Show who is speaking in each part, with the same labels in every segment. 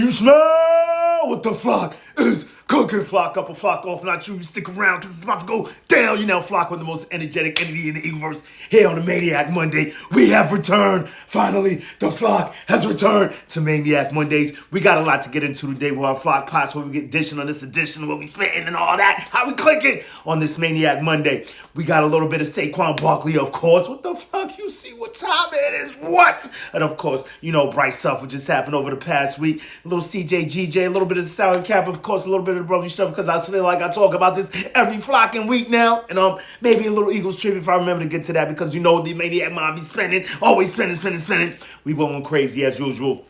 Speaker 1: You smell what the flock is cooking. Flock up or flock off. Not you stick around because it's about to go down. You now flock with the most energetic entity in the Eagleverse here on the Maniac Monday. We have returned. Finally, the flock has returned to Maniac Mondays. We got a lot to get into today with our flock pots, where we get dishing on this edition, what we spitting and all that. How we clicking on this Maniac Monday. We got a little bit of Saquon Barkley, of course. What the fuck? You see what time it is? What? And of course, you know Bryce Huff, what just happened over the past week. A little CJ, GJ, a little bit of the salary cap, of course, a little bit of the brotherly stuff, because I feel like I talk about this every flocking week now. And maybe a little Eagles tribute if I remember to get to that, because you know the Maniac Mom be spending, always spending. We going crazy as usual.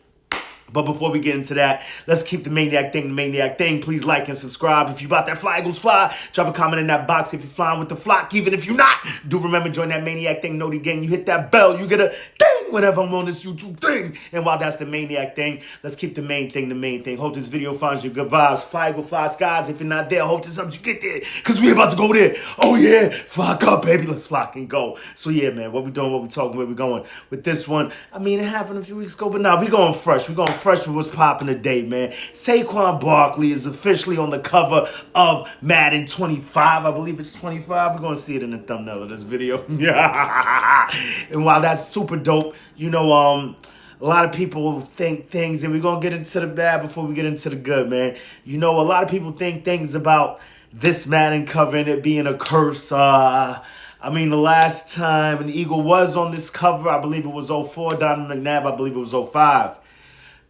Speaker 1: But before we get into that, let's keep the Maniac thing. Please like and subscribe. If you about that fly, Eagles fly, drop a comment in that box if you're flying with the flock. Even if you're not, do remember, join that Maniac thing. Know the gang. You hit that bell, you get a ding whenever I'm on this YouTube thing. And while that's the Maniac thing, let's keep the main thing. Hope this video finds you good vibes. Fly, Eagle, fly skies. If you're not there, hope this helps you get there, because we about to go there. Oh yeah, flock up, baby. Let's flock and go. So yeah, man, what we doing, what we talking, where we going with this one? I mean, it happened a few weeks ago, but now we going fresh. We going fresh with what's popping today, man. Saquon Barkley is officially on the cover of Madden 25. I believe it's 25. We're going to see it in the thumbnail of this video. And while that's super dope, you know, a lot of people think things, and we're going to get into the bad before we get into the good, man. You know, a lot of people think things about this Madden cover and it being a curse. I mean, the last time an Eagle was on this cover, I believe it was 04. Donovan McNabb, I believe it was 05.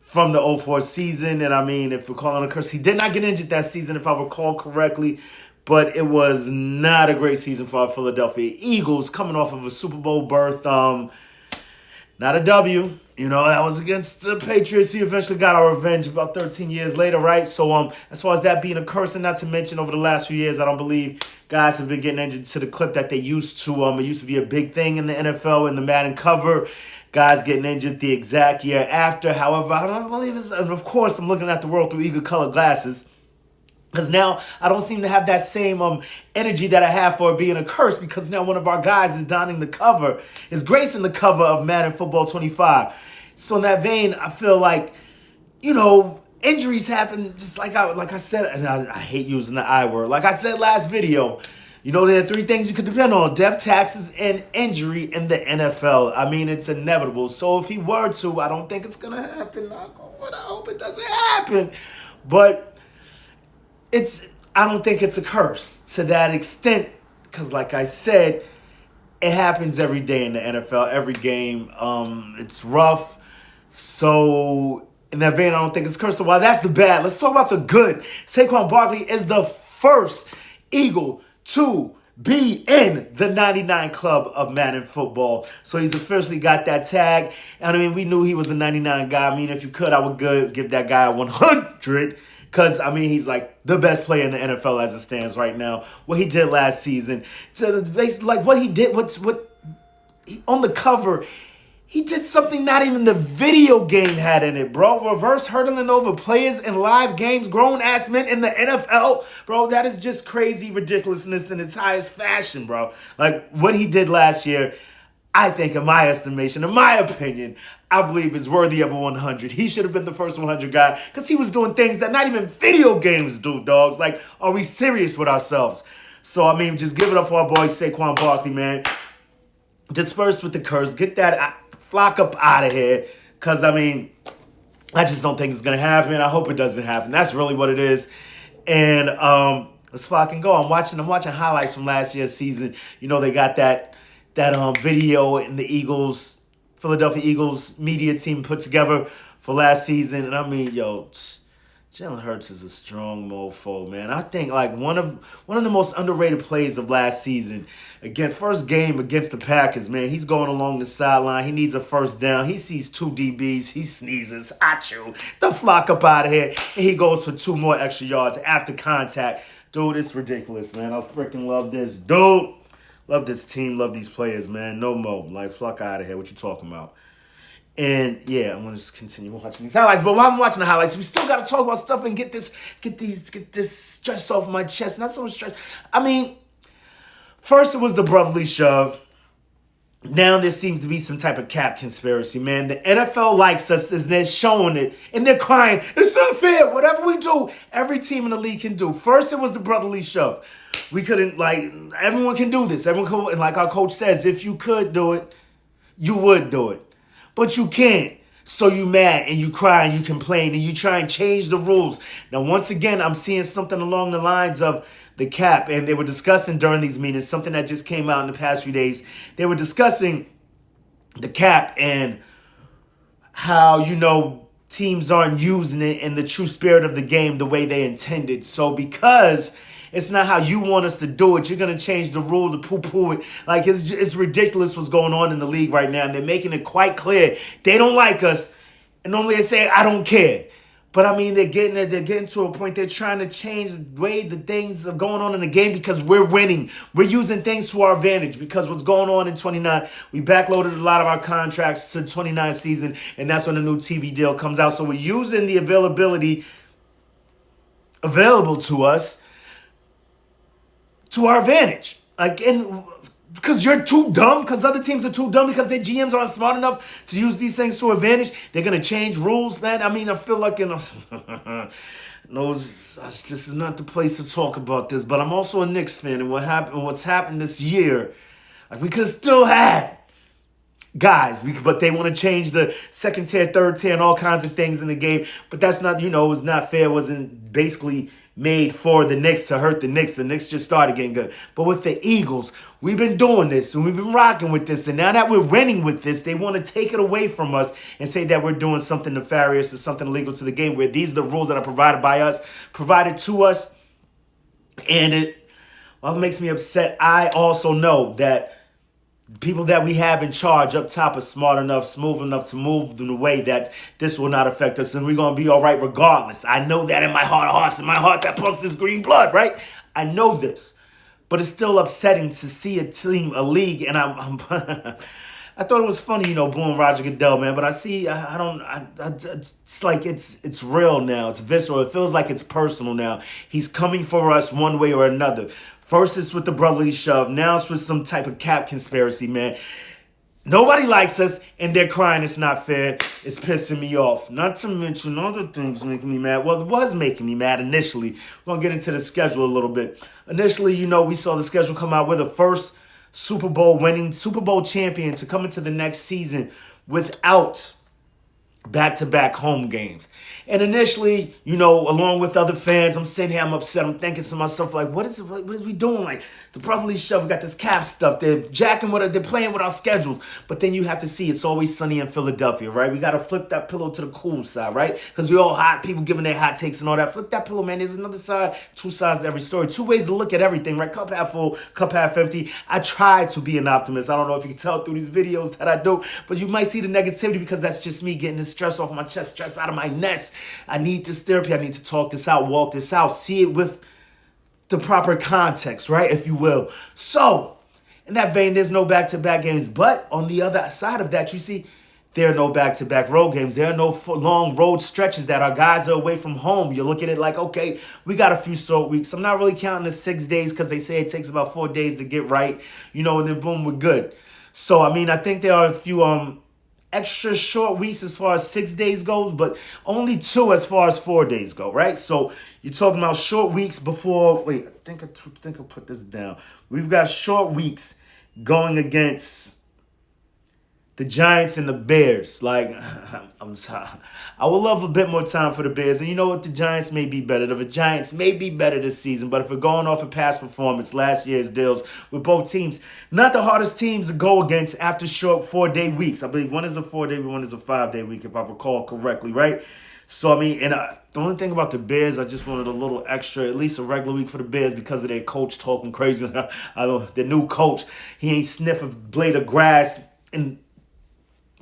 Speaker 1: From the 04 season. And I mean, if we're calling a curse, he did not get injured that season, if I recall correctly, but it was not a great season for our Philadelphia Eagles, coming off of a Super Bowl berth. Not a W. You know, that was against the Patriots. He eventually got our revenge about 13 years later, right? So as far as that being a curse, and not to mention over the last few years, I don't believe guys have been getting injured to the clip that they used to. It used to be a big thing in the NFL in the Madden cover. Guys getting injured the exact year after. However, I don't believe it's, and of course, I'm looking at the world through Eagle colored glasses, because now I don't seem to have that same energy that I have for it being a curse, because now one of our guys is donning the cover, is gracing the cover of Madden Football 25. So in that vein, I feel like, you know, injuries happen just like I said, and I hate using the I word. Like I said last video, you know, there are three things you could depend on: death, taxes, and injury in the NFL. I mean, it's inevitable. So if he were to, I don't think it's going to happen. I hope it doesn't happen. But I don't think it's a curse to that extent, because like I said, it happens every day in the NFL, every game. It's rough. So in that vein, I don't think it's a curse. So while that's the bad, let's talk about the good. Saquon Barkley is the first Eagle to be in the 99 club of Madden football. So he's officially got that tag. And I mean, we knew he was a 99 guy. I mean, if you could, I would give that guy a 100. Because, I mean, he's like the best player in the NFL as it stands right now. What he did last season, like what he did, on the cover, he did something not even the video game had in it, bro. Reverse hurdling over players in live games, grown-ass men in the NFL. Bro, that is just crazy ridiculousness in its highest fashion, bro. Like, what he did last year, I think, in my estimation, in my opinion, I believe is worthy of a 100. He should have been the first 100 guy, because he was doing things that not even video games do, dogs. Like, are we serious with ourselves? So, I mean, just give it up for our boy Saquon Barkley, man. Disperse with the curse. Get that flock up out of here, because, I mean, I just don't think it's going to happen. I hope it doesn't happen. That's really what it is. And let's flock and go. I'm watching highlights from last year's season. You know, they got that video in the Philadelphia Eagles media team put together for last season. And I mean, yo, Jalen Hurts is a strong mofo, man. I think like one of the most underrated plays of last season. Again, first game against the Packers, man. He's going along the sideline. He needs a first down. He sees two DBs. He sneezes. Achoo. The flock up out of here. And he goes for 2 more extra yards after contact. Dude, it's ridiculous, man. I freaking love this. Dude. Love this team. Love these players, man. No more. Like, flock out of here. What you talking about? And yeah, I'm gonna just continue watching these highlights. But while I'm watching the highlights, we still gotta talk about stuff and get this stress off my chest. Not so much stress. I mean, first it was the brotherly shove. now there seems to be some type of cap conspiracy, man. The NFL likes us, and they're showing it, and they're crying, it's not fair. Whatever we do, every team in the league can do. First, it was the brotherly shove. We couldn't, everyone can do this. Everyone can, and like our coach says, if you could do it, you would do it. But you can't. So you mad, and you cry, and you complain, and you try and change the rules. Now, once again, I'm seeing something along the lines of the cap, and they were discussing during these meetings, something that just came out in the past few days. They were discussing the cap and how, teams aren't using it in the true spirit of the game the way they intended. So because it's not how you want us to do it, you're going to change the rule to poo-poo it. Like, it's ridiculous what's going on in the league right now, and they're making it quite clear they don't like us, and normally they say, I don't care. But, I mean, they're getting to a point they're trying to change the way the things are going on in the game because we're winning. We're using things to our advantage because what's going on in 29, we backloaded a lot of our contracts to 29 season, and that's when the new TV deal comes out. So we're using the availability available to us to our advantage. And because you're too dumb, because other teams are too dumb, because their GMs aren't smart enough to use these things to advantage, they're going to change rules, man. I mean, I feel like this is not the place to talk about this, but I'm also a Knicks fan, and what's happened this year, we could have still had guys, but they want to change the second tier, third tier, and all kinds of things in the game, but that's not, it's not fair. It wasn't basically made for the Knicks to hurt the Knicks. The Knicks just started getting good. But with the Eagles, we've been doing this, and we've been rocking with this, and now that we're winning with this, they want to take it away from us and say that we're doing something nefarious or something illegal to the game, where these are the rules that are provided to us, and it makes me upset. I also know that people that we have in charge up top are smart enough, smooth enough to move in a way that this will not affect us, and we're going to be all right regardless. I know that in my heart of hearts, in my heart that pumps this green blood, right? I know this. But it's still upsetting to see a team, a league, and I'm I thought it was funny, booing Roger Goodell, man, but it's like it's real now. It's visceral. It feels like it's personal now. He's coming for us one way or another. First, it's with the brotherly shove. Now it's with some type of cap conspiracy, man. Nobody likes us, and they're crying it's not fair. It's pissing me off. Not to mention other things making me mad. Well, it was making me mad initially. We're going to get into the schedule a little bit. Initially, we saw the schedule come out with the first Super Bowl champion to come into the next season without back-to-back home games. And initially, along with other fans, I'm sitting here, I'm upset. I'm thinking to myself, what is we doing? Like, the brotherly shove, we got this cap stuff. They're they're playing with our schedules. But then you have to see it's always sunny in Philadelphia, right? We got to flip that pillow to the cool side, right? Because we're all hot, people giving their hot takes and all that. Flip that pillow, man. There's another side, two sides to every story. Two ways to look at everything, right? Cup half full, cup half empty. I try to be an optimist. I don't know if you can tell through these videos that I do, but you might see the negativity because that's just me getting the stress off my chest, stress out of my nest. I need this therapy. I need to talk this out, walk this out, see it with the proper context, right, if you will. So, in that vein, there's no back-to-back games. But on the other side of that, you see, there are no back-to-back road games. There are no long road stretches that our guys are away from home. You look at it like, okay, we got a few short weeks. I'm not really counting the 6 days because they say it takes about 4 days to get right, and then boom, we're good. So, I think there are a few extra short weeks as far as 6 days goes, but only 2 as far as 4 days go, right? So you're talking about short weeks before. Wait, I think I put this down. We've got short weeks going against the Giants and the Bears. I'm sorry. I would love a bit more time for the Bears. And you know what? The Giants may be better. The Giants may be better this season. But if we're going off of past performance, last year's deals with both teams, not the hardest teams to go against after short 4-day weeks. I believe one is a 4-day, one is a 5-day week, if I recall correctly, right? So, the only thing about the Bears, I just wanted a little extra, at least a regular week for the Bears because of their coach talking crazy. The new coach, he ain't sniff a blade of grass and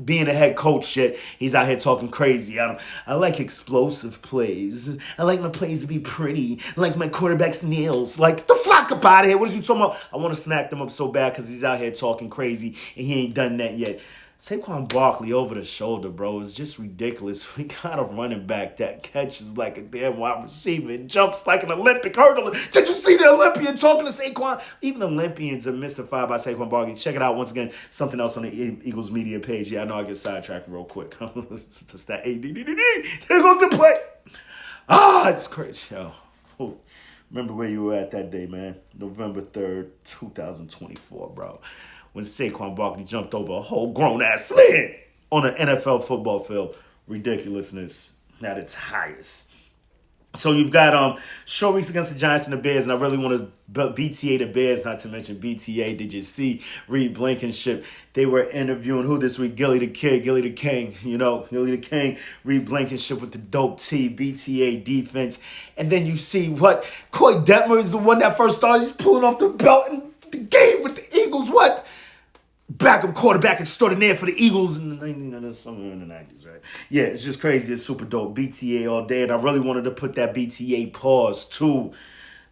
Speaker 1: being a head coach yet. He's out here talking crazy. I like explosive plays. I like my plays to be pretty. I like my quarterback's nails. Like, the flock up out of here. What are you talking about? I want to smack them up so bad because he's out here talking crazy and he ain't done that yet. Saquon Barkley over the shoulder, bro, is just ridiculous. We got a running back that catches like a damn wide receiver and jumps like an Olympic hurdler. Did you see the Olympian talking to Saquon? Even Olympians are mystified by Saquon Barkley. Check it out once again. Something else on the Eagles media page. Yeah, I know I get sidetracked real quick. It's that ADD. There goes the play. It's crazy, yo. Oh, remember where you were at that day, man. November 3rd, 2024, bro. When Saquon Barkley jumped over a whole grown-ass man on an NFL football field. Ridiculousness at its highest. So you've got short weeks against the Giants and the Bears, and I really want to BTA the Bears, not to mention BTA. Did you see Reed Blankenship? They were interviewing who this week? Gilly the King, Gilly the King, Reed Blankenship with the dope T, BTA defense. And then you see what? Coy Detmer is the one that first started. He's pulling off the belt in the game with the Eagles. What? Backup quarterback extraordinaire for the Eagles in the 90s, somewhere in the 90s, right? Yeah, it's just crazy. It's super dope. BTA all day, and I really wanted to put that BTA pause to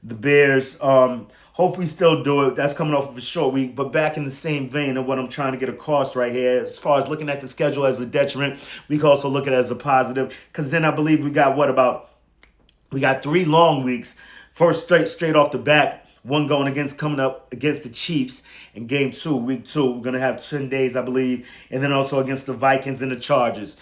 Speaker 1: the Bears. Hope we still do it. That's coming off of a short week, but back in the same vein of what I'm trying to get across right here, as far as looking at the schedule as a detriment, we can also look at it as a positive, because then I believe we got 3 long weeks. First, straight off the back. One coming up against the Chiefs in game 2, week 2. We're going to have 10 days, I believe. And then also against the Vikings and the Chargers.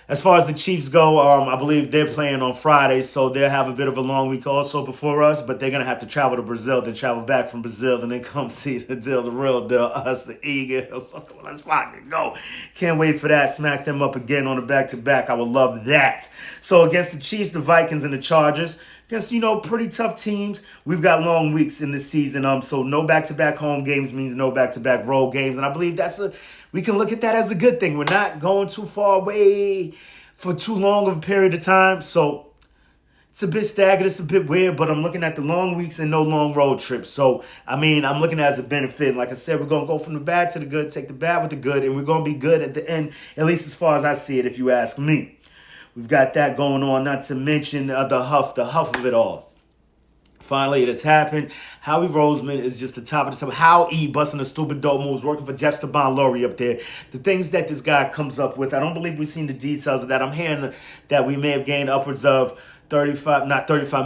Speaker 1: As far as the Chiefs go, I believe they're playing on Friday, so they'll have a bit of a long week also before us, but they're going to have to travel to Brazil, then travel back from Brazil, and then come see the deal, the real deal, us, the Eagles. So come on, let's fucking go. Can't wait for that. Smack them up again on the back-to-back. I would love that. So against the Chiefs, the Vikings, and the Chargers, against, pretty tough teams. We've got long weeks in this season. So no back-to-back home games means no back-to-back road games. And I believe we can look at that as a good thing. We're not going too far away for too long of a period of time. So it's a bit staggered. It's a bit weird. But I'm looking at the long weeks and no long road trips. So, I'm looking at it as a benefit. And like I said, we're going to go from the bad to the good, take the bad with the good. And we're going to be good at the end, at least as far as I see it, if you ask me. We've got that going on, not to mention the huff of it all. Finally, it has happened. Howie Roseman is just the top of the stuff. How E busting the stupid dope moves, working for Jeff Steban-Laurie up there. The things that this guy comes up with, I don't believe we've seen the details of that. I'm hearing that we may have gained upwards of 35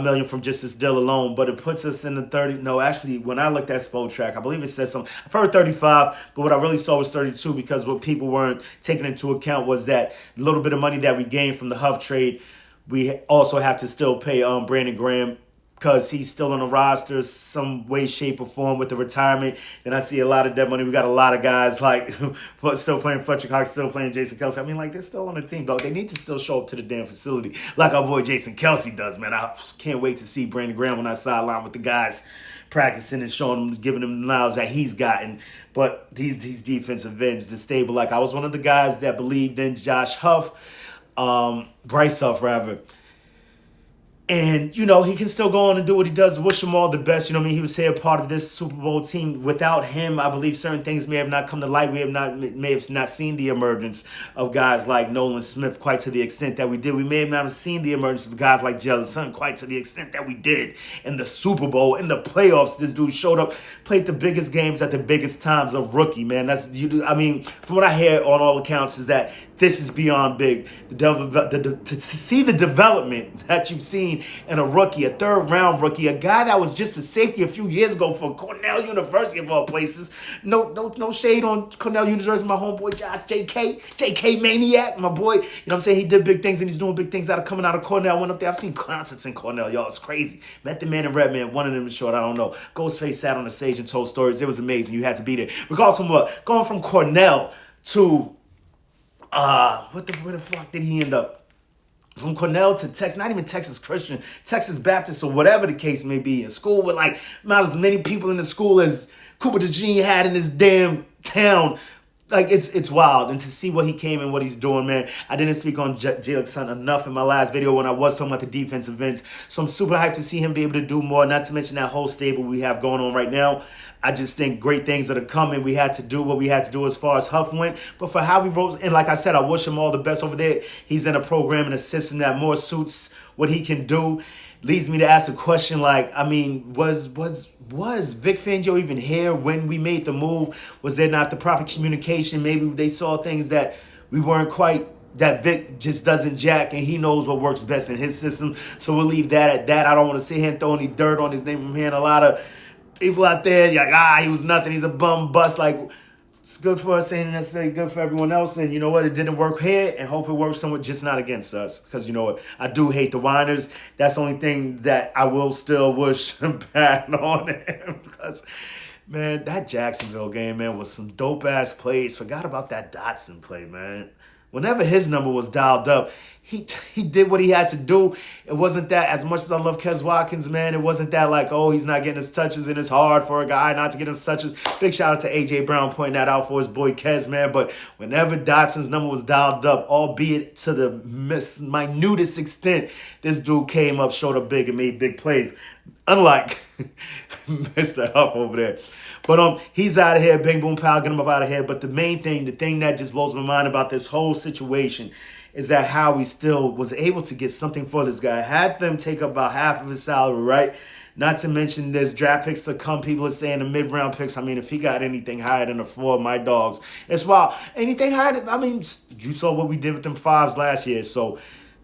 Speaker 1: million from just this deal alone, but it puts us in the 30. No, actually, when I looked at Spotrac, I believe it said something. I've heard 35, but what I really saw was 32 because what people weren't taking into account was that little bit of money that we gained from the Huff trade, we also have to still pay Brandon Graham because he's still on the roster some way, shape, or form with the retirement. And I see a lot of dead money. We got a lot of guys like still playing Fletcher Cox, still playing Jason Kelsey. They're still on the team, dog. They need to still show up to the damn facility like our boy Jason Kelsey does, man. I can't wait to see Brandon Graham on that sideline with the guys practicing and showing them, giving them the knowledge that he's gotten. But these defensive ends, the stable, like I was one of the guys that believed in Bryce Huff, rather. And, he can still go on and do what he does. Wish him all the best. He was here part of this Super Bowl team. Without him, I believe certain things may have not come to light. We may have not seen the emergence of guys like Nolan Smith quite to the extent that we did. We may have not have seen the emergence of guys like Jalen Sutton quite to the extent that we did in the Super Bowl. In the playoffs, this dude showed up, played the biggest games at the biggest times of rookie, man. From what I hear on all accounts is that this is beyond big. To see the development that you've seen in a rookie, a third-round rookie, a guy that was just a safety a few years ago for Cornell University of all places. No shade on Cornell University, my homeboy Josh, JK Maniac, my boy. He did big things and he's doing big things coming out of Cornell. I went up there. I've seen concerts in Cornell, y'all. It's crazy. Met the man in Redman. One of them is short. I don't know. Ghostface sat on the stage and told stories. It was amazing. You had to be there. Regardless of what, going from Cornell to where the fuck did he end up? From Cornell to Texas, not even Texas Christian, Texas Baptist or whatever the case may be. In school with not as many people in the school as Cooper DeJean had in his damn town. It's wild. And to see what he came and what he's doing, man. I didn't speak on Jalen Sutton enough in my last video when I was talking about the defensive ends. So I'm super hyped to see him be able to do more, not to mention that whole stable we have going on right now. I just think great things that are coming. We had to do what we had to do as far as Huff went. But for Howie Rose, and like I said, I wish him all the best over there. He's in a program and a system that more suits what he can do, leads me to ask the question, like, I mean, was Vic Fangio even here when we made the move? Was there not the proper communication? Maybe they saw things that we weren't quite, that Vic just doesn't jack, and he knows what works best in his system. So we'll leave that at that. I don't want to sit here and throw any dirt on his name. I'm hearing a lot of people out there like, he was nothing. He's a bum bust. Like, it's good for us, ain't necessarily good for everyone else. And you know what? It didn't work here, and hope it works somewhere, just not against us. Because you know what? I do hate the whiners. That's the only thing that I will still wish bad on him. Because, man, that Jacksonville game, man, was some dope-ass plays. Forgot about that Dotson play, man. Whenever his number was dialed up, he did what he had to do. It wasn't that, as much as I love Kes Watkins, man, it wasn't that like, oh, he's not getting his touches and it's hard for a guy not to get his touches. Big shout out to A.J. Brown pointing that out for his boy Kes, man. But whenever Dotson's number was dialed up, albeit to the minutest extent, this dude came up, showed up big, and made big plays. Unlike Mr. Huff over there. But he's out of here. Bing, boom, pow, get him up out of here. But the main thing, the thing that just blows my mind about this whole situation is that how he still was able to get something for this guy. Had them take up about half of his salary, right? Not to mention there's draft picks to come. People are saying the mid-round picks. I mean, if he got anything higher than a 4, my dogs. It's wild. Anything higher than, I mean, you saw what we did with them 5s last year. So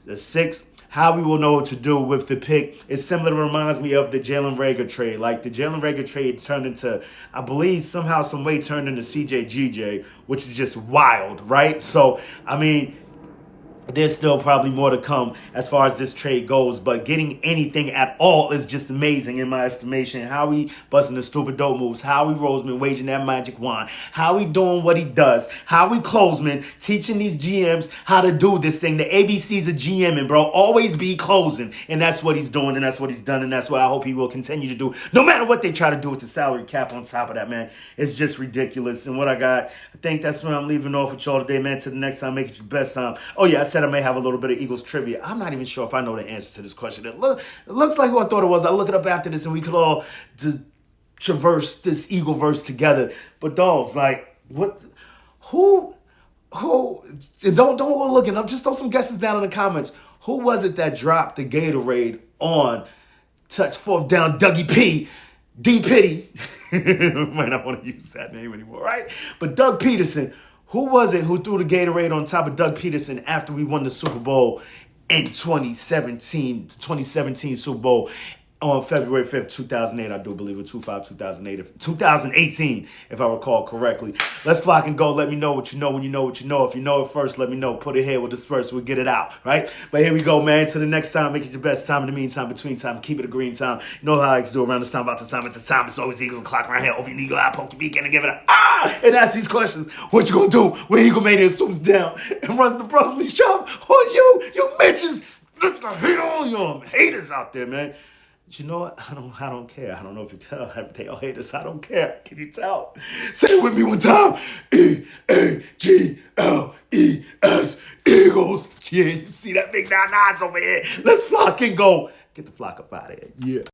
Speaker 1: the 6, how we will know what to do with the pick. It similar, reminds me of the Jalen Reagor trade. Like the Jalen Reagor trade turned into, I believe, somehow, some way turned into CJGJ, which is just wild, right? So, I mean, there's still probably more to come as far as this trade goes, but getting anything at all is just amazing in my estimation. How he busting the stupid dope moves, how he Roseman waging that magic wand, how he doing what he does, how he closeman teaching these GMs how to do this thing. The ABCs of GMing, bro. Always be closing, and that's what he's doing, and that's what he's done, and that's what I hope he will continue to do, no matter what they try to do with the salary cap on top of that, man. It's just ridiculous. And what I got, I think that's where I'm leaving off with y'all today, man. Till the next time, make it your best time. Oh yeah, I said I may have a little bit of Eagles trivia. I'm not even sure if I know the answer to this question. It looks like who I thought it was. I'll look it up after this, and we could all just traverse this Eagle verse together. But dogs, like, what? Who? Don't go looking up. Just throw some guesses down in the comments. Who was it that dropped the Gatorade on touch 4th down? Dougie P. D. Pitty. Might not want to use that name anymore, right? But Doug Peterson. Who was it who threw the Gatorade on top of Doug Peterson after we won the Super Bowl in 2017 Super Bowl on February 5th, 2008, I do believe it, 2018, if I recall correctly. Let's flock and go. Let me know what you know when you know what you know. If you know it first, let me know. Put it here, we'll disperse, we'll get it out, right? But here we go, man. Till the next time, make it your best time. In the meantime, between time, keep it a green time. You know how I like to do around this time, about this time, at this time. It's always Eagles and clock around here. Open your eagle eye, poke your beak in, and give it a and ask these questions. What you gonna do when Eagle Mania swoops down and runs the brotherly shove on you bitches? I hate all y'all haters out there, man. But you know what? I don't care. I don't know if you tell. They all hate us. I don't care. Can you tell? Say it with me one time. E-A-G-L-E-S. Eagles. Yeah, you see that big nines over here. Let's flock and go. Get the flock up out of here. Yeah.